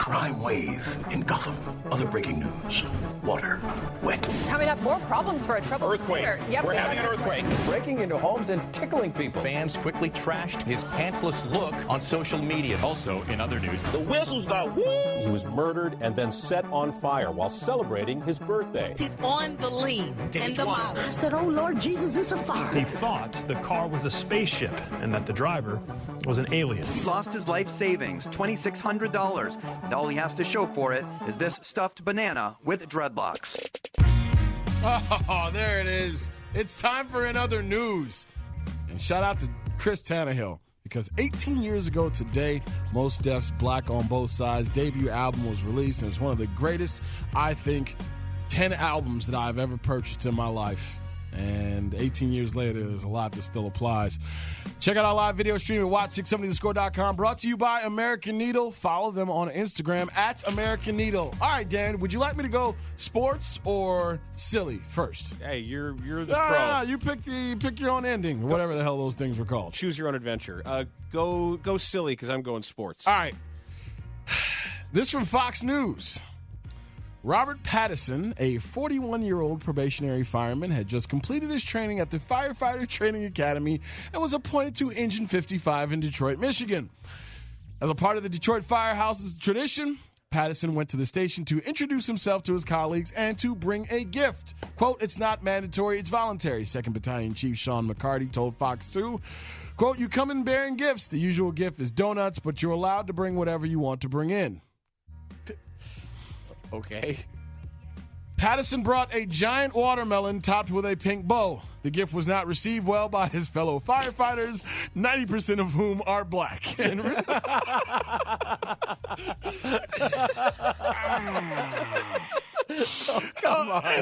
crime wave in Gotham. Other breaking news. Water. Wet. Coming up, more problems for a troubled Earthquake. skater. Yep, We're having an earthquake. Breaking into homes and tickling people. Fans quickly trashed his pantsless look on social media. Also, in other news, The whistles go woo! He was murdered and then set on fire while celebrating his birthday. He's on the lean and the model. I said, oh, Lord Jesus, it's a fire. he thought the car was a spaceship and that the driver was an alien. He lost his life savings, $2,600, and all he has to show for it is this stuffed banana with dreadlocks. Oh, there it is. It's time for another news. And shout out to Chris Tannehill, because 18 years ago today, Mos Def's Black on Both Sides debut album was released, and it's one of the greatest, I think, 10 albums that I've ever purchased in my life. And 18 years later, there's a lot that still applies. Check out our live video stream at watch670thescore.com. Brought to you by American Needle. Follow them on Instagram at American Needle. All right, Dan, would you like me to go sports or silly first? Hey, you're the No, pro. no, you pick your own ending, or whatever the hell those things were called. Choose your own adventure. Go silly, because I'm going sports. All right. This from Fox News. Robert Patterson, a 41-year-old probationary fireman, had just completed his training at the Firefighter Training Academy and was appointed to Engine 55 in Detroit, Michigan. As a part of the Detroit Firehouse's tradition, Patterson went to the station to introduce himself to his colleagues and to bring a gift. Quote, "It's not mandatory, it's voluntary," 2nd Battalion Chief Sean McCarty told Fox 2. Quote, "You come in bearing gifts. The usual gift is donuts, but you're allowed to bring whatever you want to bring in." Okay. Patterson brought a giant watermelon topped with a pink bow. The gift was not received well by his fellow firefighters, 90% of whom are black. And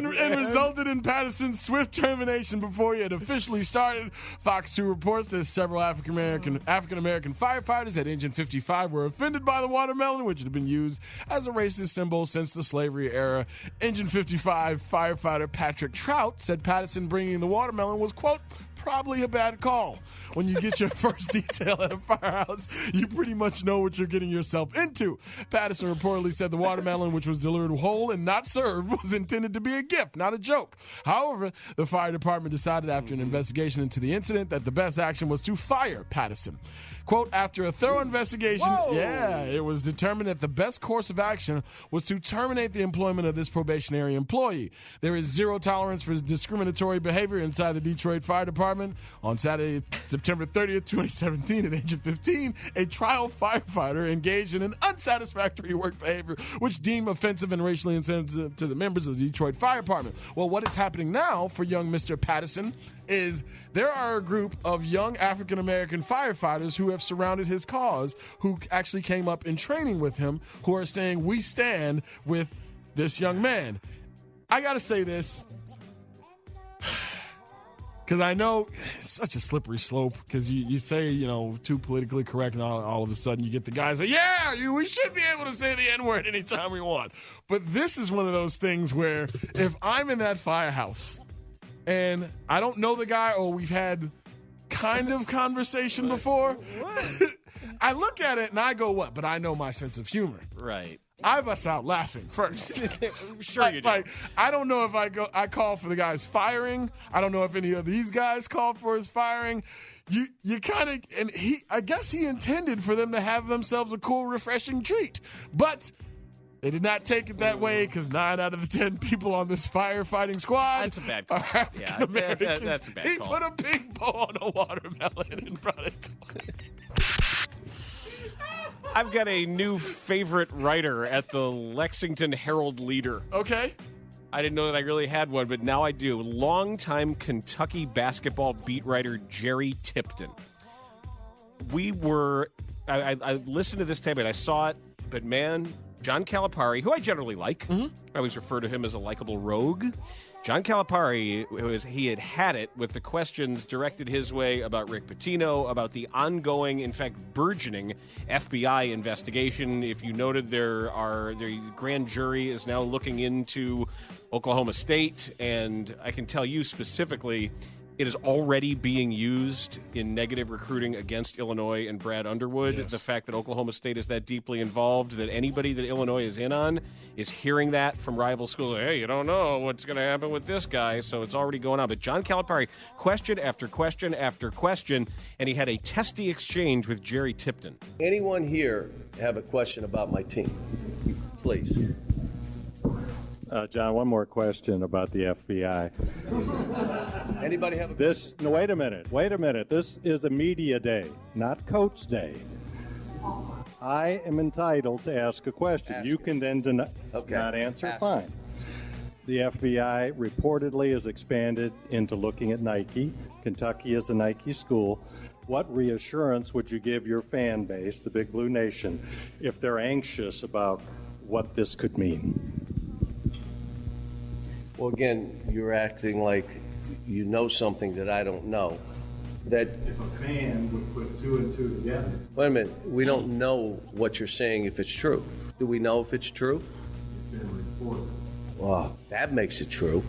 resulted in Patterson's swift termination before he had officially started. Fox 2 reports that several African American firefighters at Engine 55 were offended by the watermelon, which had been used as a racist symbol since the slavery era. Engine 55 firefighter Patrick Trout said Patterson bringing the watermelon was, quote, "probably a bad call. When you get your first detail at a firehouse, you pretty much know what you're getting yourself into." Patterson reportedly said the watermelon, which was delivered whole and not served, was intended to be a gift, not a joke. However, the fire department decided after an investigation into the incident that the best action was to fire Patterson. Quote, "After a thorough investigation, it was determined that the best course of action was to terminate the employment of this probationary employee. There is zero tolerance for discriminatory behavior inside the Detroit Fire Department." On Saturday, September 30th, 2017, at Engine 15, a trial firefighter engaged in an unsatisfactory work behavior which deemed offensive and racially insensitive to the members of the Detroit Fire Department. Well, what is happening now for young Mr. Patterson is there are a group of young African-American firefighters who have surrounded his cause, who actually came up in training with him, who are saying, we stand with this young man. I got to say this, because I know it's such a slippery slope, because you say, too politically correct, and all of a sudden you get the guys say, we should be able to say the N-word anytime we want. But this is one of those things where if I'm in that firehouse and I don't know the guy, or we've had kind of conversation before, I look at it and I go, what? But I know my sense of humor. Right. I bust out laughing first. Sure you do. I don't know if I call for the guy's firing. I don't know if any of these guys call for his firing. You kind of, and I guess he intended for them to have themselves a cool, refreshing treat. But they did not take it that way, because 9 out of the 10 people on this firefighting squad That's a bad call. are African Americans. That's a bad He call. put a big bow on a watermelon and brought it to me. I've got a new favorite writer at the Lexington Herald-Leader. Okay. I didn't know that I really had one, but now I do. Longtime Kentucky basketball beat writer Jerry Tipton. I listened to this tape and I saw it, but man, John Calipari, who I generally like, I always refer to him as a likable rogue. John Calipari, he had it with the questions directed his way about Rick Pitino, about the ongoing, in fact, burgeoning FBI investigation. If you noted, the grand jury is now looking into Oklahoma State, and I can tell you specifically, It is already being used in negative recruiting against Illinois and Brad Underwood. Yes. The fact that Oklahoma State is that deeply involved, that anybody that Illinois is in on is hearing that from rival schools. Like, hey, you don't know what's going to happen with this guy, so it's already going on. But John Calipari, question after question after question, and he had a testy exchange with Jerry Tipton. Anyone here have a question about my team? Please. John, one more question about the FBI. Anybody have a question? No, wait a minute. This is a media day, not coach day. I am entitled to ask a question. You can then not answer. Fine. The FBI reportedly has expanded into looking at Nike. Kentucky is a Nike school. What reassurance would you give your fan base, the Big Blue Nation, if they're anxious about what this could mean? Well, again, you're acting like you know something that I don't know. That if a fan would put two and two together. Wait a minute. We don't know what you're saying if it's true. Do we know if it's true? It's been reported. Well, that makes it true.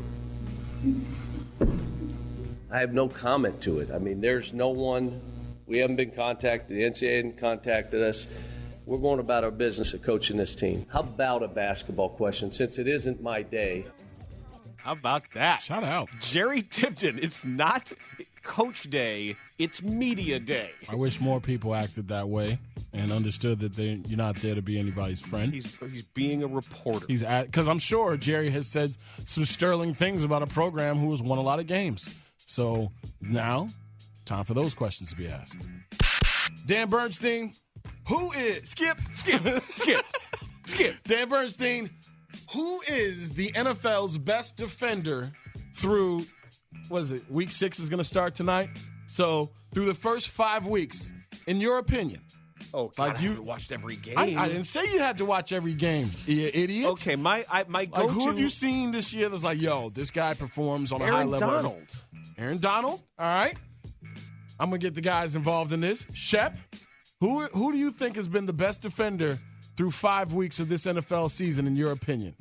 I have no comment to it. I mean, there's no one. We haven't been contacted. The NCAA hasn't contacted us. We're going about our business of coaching this team. How about a basketball question, since it isn't my day? How about that? Shout out. Jerry Tipton. It's not Coach Day. It's Media Day. I wish more people acted that way and understood that you're not there to be anybody's friend. He's being a reporter. Because I'm sure Jerry has said some sterling things about a program who has won a lot of games. So now, time for those questions to be asked. Dan Bernstein, who is... Skip. Dan Bernstein, who is the NFL's best defender through, week 6 is going to start tonight? So, through the first 5 weeks, in your opinion. Oh, God, you watched every game. I didn't say you had to watch every game, you idiot. Okay, my go-to... who have you seen this year that's like, yo, this guy performs on a high level? Aaron Donald. All right. I'm going to get the guys involved in this. Shep, who do you think has been the best defender through 5 weeks of this NFL season, in your opinion?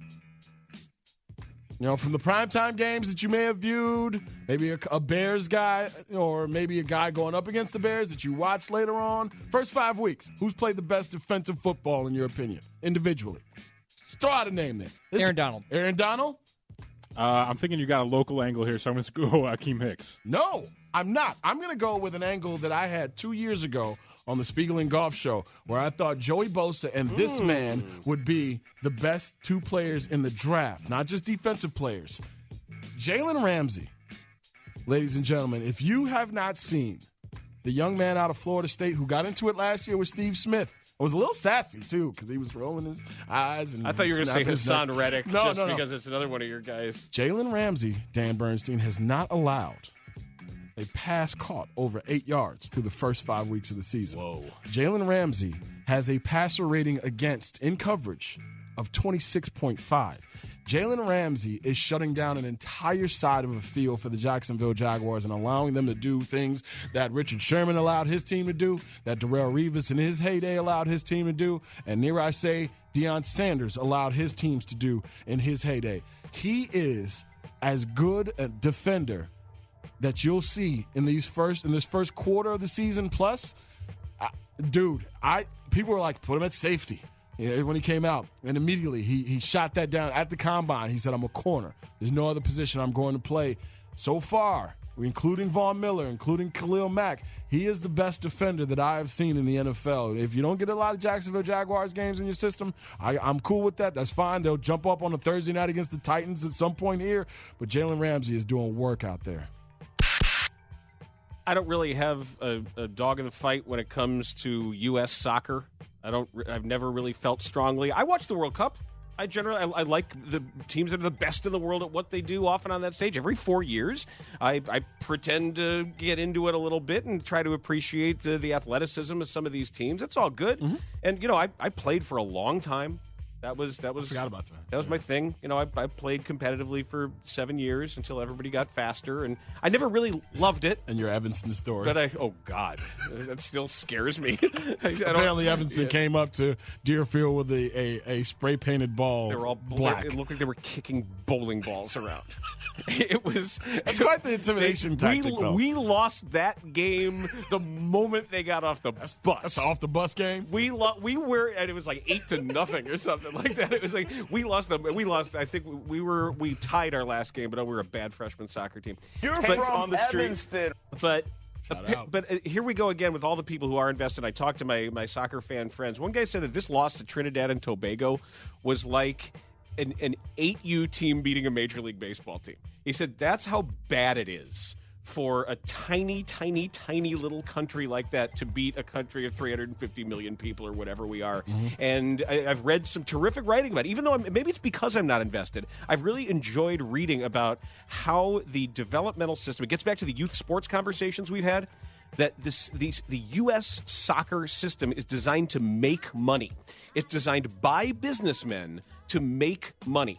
You know, from the primetime games that you may have viewed, maybe a Bears guy, or maybe a guy going up against the Bears that you watched later on. First 5 weeks, who's played the best defensive football, in your opinion, individually? Just throw out a name there. Aaron Donald. Aaron Donald? I'm thinking you got a local angle here, so I'm going to go Akeem Hicks. No, I'm not. I'm going to go with an angle that I had 2 years ago on the Bernstein and Goff Show, where I thought Joey Bosa and this man would be the best two players in the draft, not just defensive players. Jalen Ramsey, ladies and gentlemen, if you have not seen the young man out of Florida State who got into it last year with Steve Smith, I was a little sassy, too, because he was rolling his eyes. And I thought you were going to say Hassan Reddick, no, because it's another one of your guys. Jalen Ramsey, Dan Bernstein, has not allowed a pass caught over 8 yards through the first 5 weeks of the season. Whoa. Jalen Ramsey has a passer rating against in coverage of 26.5. Jalen Ramsey is shutting down an entire side of a field for the Jacksonville Jaguars and allowing them to do things that Richard Sherman allowed his team to do, that Darrelle Revis in his heyday allowed his team to do, and near I say Deion Sanders allowed his teams to do in his heyday. He is as good a defender that you'll see in this first quarter of the season plus. People were like, put him at safety. When he came out, and immediately he shot that down at the combine. He said, I'm a corner. There's no other position I'm going to play. So far, including Von Miller, including Khalil Mack, he is the best defender that I have seen in the NFL. If you don't get a lot of Jacksonville Jaguars games in your system, I'm cool with that. That's fine. They'll jump up on a Thursday night against the Titans at some point here. But Jalen Ramsey is doing work out there. I don't really have a dog in the fight when it comes to U.S. soccer. I've never really felt strongly. I watch the World Cup. I like the teams that are the best in the world at what they do often on that stage. Every 4 years, I pretend to get into it a little bit and try to appreciate the athleticism of some of these teams. It's all good. Mm-hmm. And, I played for a long time That was I forgot about that. That was my thing. You know, I played competitively for 7 years until everybody got faster, and I never really loved it. And your Evanston story. But oh God, that still scares me. Apparently, Evanston came up to Deerfield with a spray painted ball. They were all black. It looked like they were kicking bowling balls around. It was. That's quite the intimidation tactic, though. We lost that game the moment they got off the bus. That's off the bus game. We were, and it was like 8-0 or something like that. It was like we lost them. We lost. I think we tied our last game, but we were a bad freshman soccer team. You're from on the Evanston. But here we go again with all the people who are invested. I talked to my soccer fan friends. One guy said that this loss to Trinidad and Tobago was like an 8U team beating a Major League Baseball team. He said that's how bad it is for a tiny, tiny, tiny little country like that to beat a country of 350 million people or whatever we are. Mm-hmm. And I've read some terrific writing about it. Even though maybe it's because I'm not invested, I've really enjoyed reading about how the developmental system, it gets back to the youth sports conversations we've had, that the U.S. soccer system is designed to make money. It's designed by businessmen to make money.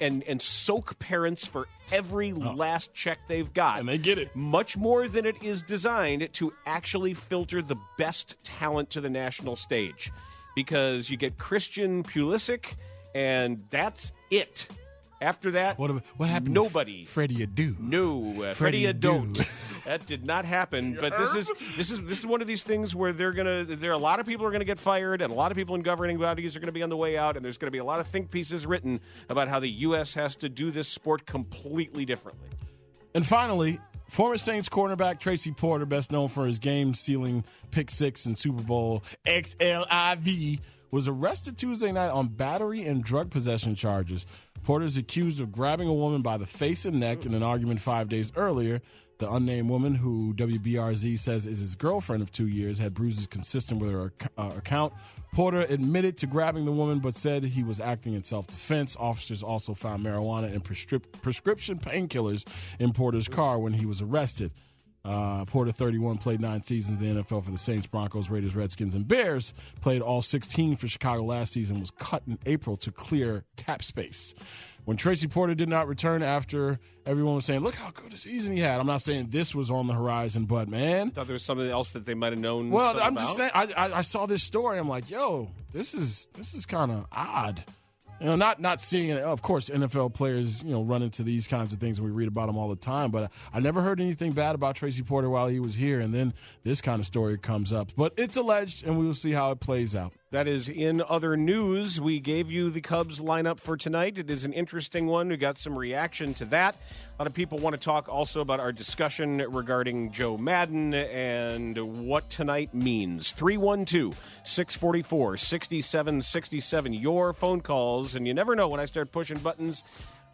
And soak parents for every last check they've got. And they get it. Much more than it is designed to actually filter the best talent to the national stage. Because you get Christian Pulisic, and that's it. After that, what happened? Nobody. Freddie Adu. No, Freddie Adu. That did not happen. But this is one of these things where there are a lot of people who are going to get fired, and a lot of people in governing bodies are going to be on the way out, and there's going to be a lot of think pieces written about how the U.S. has to do this sport completely differently. And finally, former Saints cornerback Tracy Porter, best known for his game-sealing pick six in Super Bowl XLIV, was arrested Tuesday night on battery and drug possession charges. Porter is accused of grabbing a woman by the face and neck in an argument 5 days earlier. The unnamed woman, who WBRZ says is his girlfriend of 2 years, had bruises consistent with her account. Porter admitted to grabbing the woman, but said he was acting in self-defense. Officers also found marijuana and prescription painkillers in Porter's car when he was arrested. Porter, 31, played 9 seasons in the NFL for the Saints, Broncos, Raiders, Redskins, and Bears. Played all 16 for Chicago last season. Was cut in April to clear cap space. When Tracy Porter did not return after everyone was saying, look how good a season he had. I'm not saying this was on the horizon, but, man. I thought there was something else that they might have known. Well, I'm just saying, I saw this story. I'm like, yo, this is kind of odd. You know, not seeing it. Of course, NFL players, run into these kinds of things, and we read about them all the time. But I never heard anything bad about Tracy Porter while he was here, and then this kind of story comes up. But it's alleged, and we will see how it plays out. That is in other news. We gave you the Cubs lineup for tonight. It is an interesting one. We got some reaction to that. A lot of people want to talk also about our discussion regarding Joe Madden and what tonight means. 312-644-6767. Your phone calls, and you never know when I start pushing buttons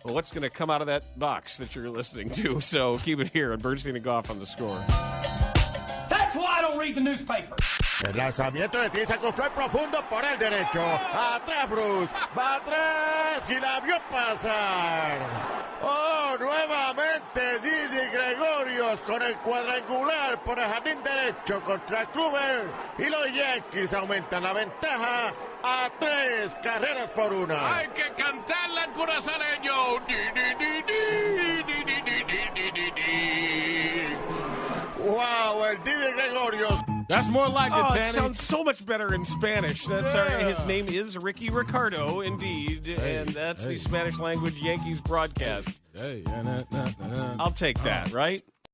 what's going to come out of that box that you're listening to. So keep it here on Bernstein and Goff on The Score. That's why I don't read the newspaper. El lanzamiento de Tiesa con fly profundo por el derecho. Atrás Bruce. Va atrás y la vio pasar. Oh, nuevamente Didi Gregorios con el cuadrangular por el jardín derecho contra Kluber. Y los Yankees aumentan la ventaja a 3 carreras por 1. Hay que cantarle al curazaleño. Wow, el Didi Gregorios. That's more like it, Tanny. It sounds so much better in Spanish. His name is Ricky Ricardo, indeed, and that's the Spanish language Yankees broadcast. I'll take that, right?